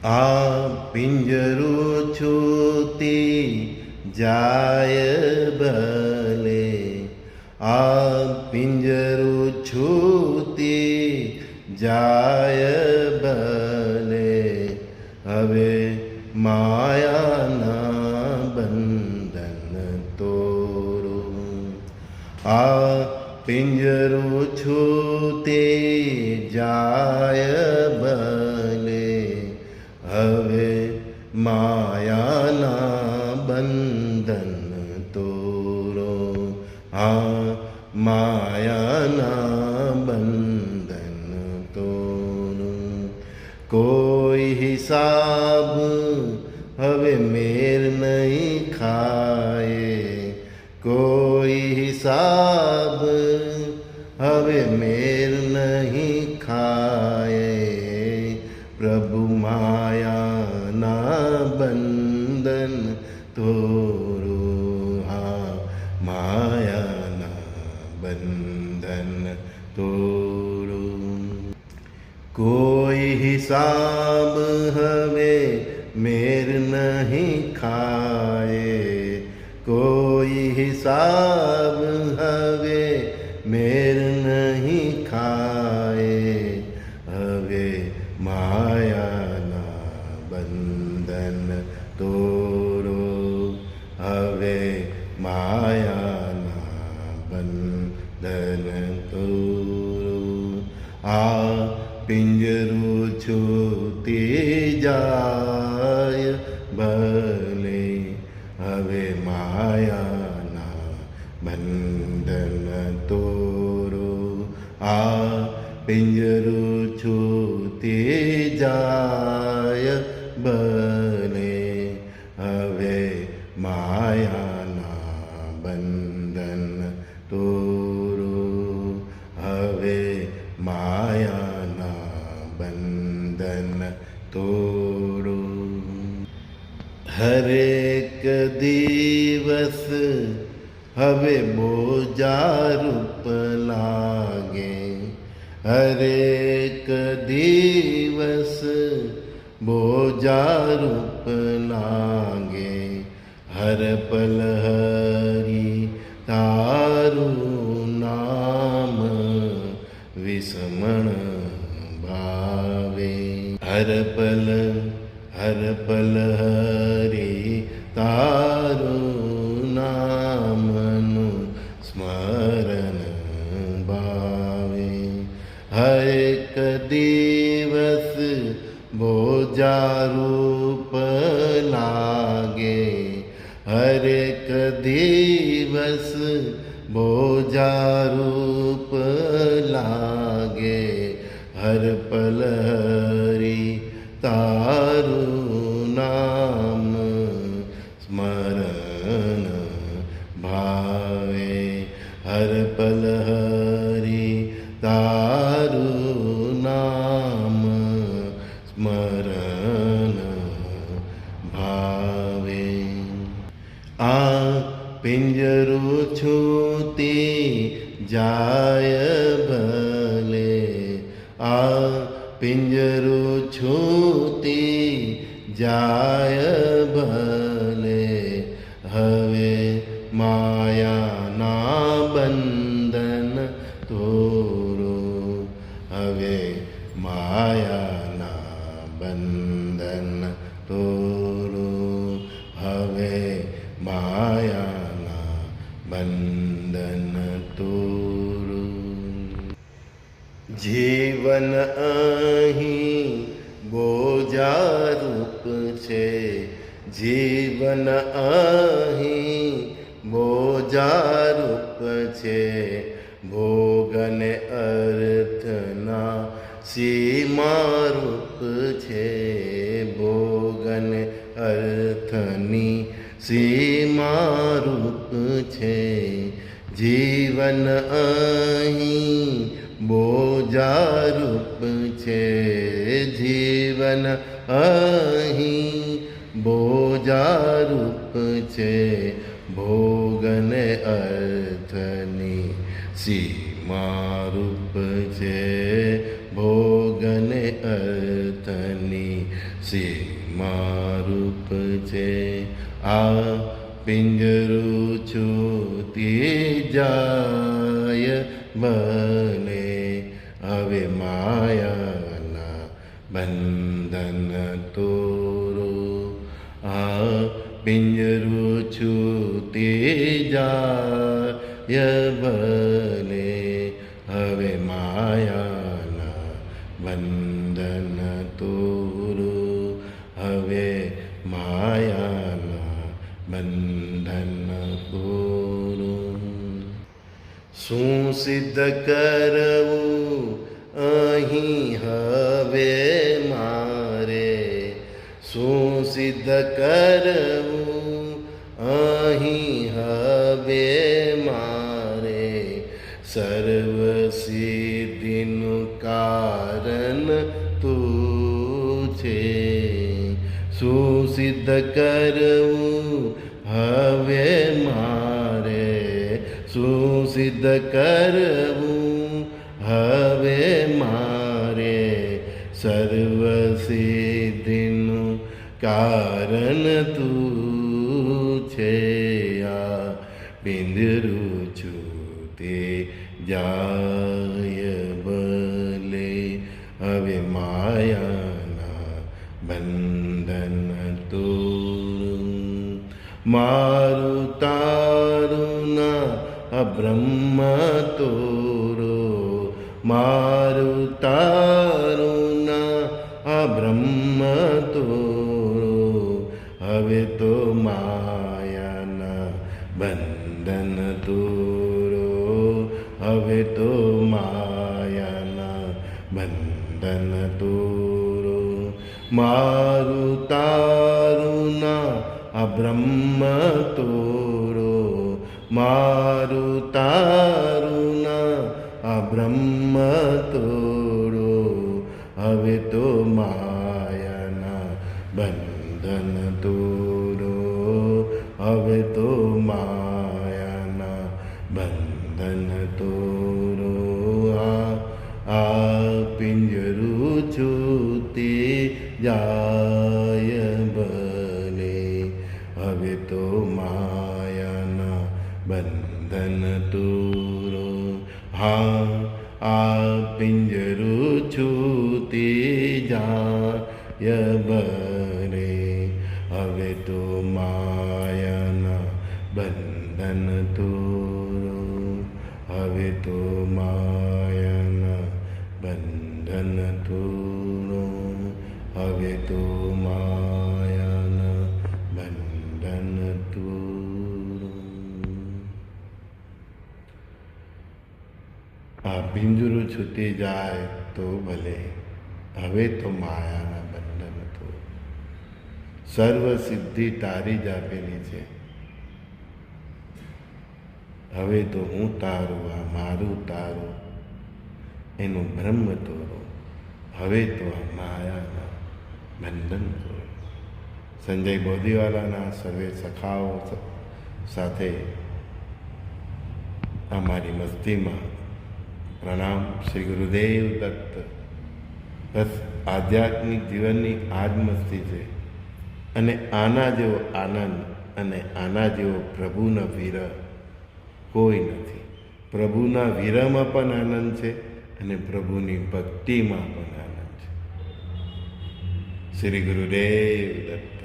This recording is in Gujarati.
આ પિંજરું છૂટી જાય ભલે, આ પિંજરું છૂટી જાય ભલે, હવે માયાના બંધન તોરું. આ પિંજરું છૂટી જાય ભલે, હવે માયાના બંધન તોરો. હા, માયાના બંધન તોરો. કોઈ હિસાબ હવે મેર નહીં ખાય, કોઈ હિસાબ હવે મેર નહીં ખાય. પ્રભુ માયાના બંધન તોરો. હા, માયાના બંધન તોરો. કોઈ હિસાબ હવે મેર નહીં ખાય, કોઈ હિસાબ હવે મેર નહીં ખાય. હવે માયાના બંધન તોરો. હવે માયાના બંધન તોરો. આ પિંજરું છૂટી જાય ભલે, હવે માયાના બંધન તોરો. આ પિંજરું છૂટી જાય ભલે, હવે માયાના બંધન તોરો. હવે માયાના બંધન તોરો. હરેક દિવસ હવે બોજારૂપ લાગે, હરેક દિવસ બોજારૂપ લાગે. હર પલ હરી તારું નામ વિસ્મરણ ભાવે. હર પલ હરી તારું નામનું સ્મરણ ભાવે. હરેક દિવસ બોજારૂપ લાગે, હરેક દિવસ બોજારૂપ લાગે. હર પલ હરી તારું નામ સ્મરણ ભાવે. હર પલ હરી તારું નામ સ્મરણ ભાવે. આ પિંજરું છૂટી જાય ભલે, આ પિંજરું છૂટી જાય ભલે, હવે માયાના બંધન તોરો. હવે માયાના બંધન તોરો. હવે માયાના બંધન તોરો. જીવન અહીં બોજારૂપ છે, જીવન અહીં બોજારૂપ છે. ભોગને અર્થના સીમારૂપ છે, ભોગને અર્થની સીમારૂપ છે. જીવન અહીં બોજારૂપ છે, જીવન અહીં બોજારૂપ છે. ભોગને અર્થની સીમારૂપ છે, ભોગને અર્થ અર્થની સીમારૂપ છે. આ પિંજરું છૂટી જાય મને, હવે માયાના બંધન તોરો. આ પિંજરું છૂટી જાય મને, હવે માયાના બંધન તોરો. હવે માયાના બંધન તોરો. શું સિદ્ધ કરવું અહીં હવે મારે, શું સિદ્ધ કરવું અહીં હવે મારે, સર્વ સિદ્ધિનું કારણ તું છે. શું સિદ્ધ કરવું હવે મારે, શું સિદ્ધ કરવું હવે મારે, સર્વ સિદ્ધિનું કારણ તું છે. આ પિંજરું છૂટે જાય ભલે, હવે માયાના બંધન તોરું. મારું તારું ના અબ્રહ્મ તોરો, મારું તારું ના અબ્રહ્મ તોરો. હવે તો માયાના બંધન તોરો, હવે તો માયાના બંધન તોરો. મારું તારું ના અબ્રહ્મ તોરો, મારું તારું ના અબ્રહ્મ તોરો. હવે તો માયાના બંધન તોરો, હવે તો માયાના બંધન તોરો. આ પિંજરું છૂટી જાય ભલે, હવે તો માયાના બંધન તોરો. હા, આ પિંજરું છૂટી જાય ભલે, હવે તો માયાના બંધન તોરો. હવે તો માયાના બંધન તોરો. હવે તો માયાના બંધન તોરો. આ પિંજરું છૂટી જાય તો ભલે, હવે તો માયાના બંધન તોરો. સર્વ સિદ્ધિ તારી જ આપેલી છે. હવે તો હું તારું, આ મારું તારું, એનું બ્રહ્મ તોરો. હવે તો આ માયાના બંધન તોરો. સંજય બોધીવાલાના સર્વે સખાઓ સાથે અમારી મસ્તીમાં પ્રણામ. શ્રી ગુરુદેવ દત્ત. બસ આધ્યાત્મિક જીવનની આ જ મસ્તી છે, અને આના જેવો આનંદ અને આના જેવો પ્રભુનો વિરહ કોઈ નથી. પ્રભુના વિરહમાં પણ આનંદ છે અને પ્રભુની ભક્તિમાં પણ આનંદ છે. શ્રી ગુરુદેવ દત્ત.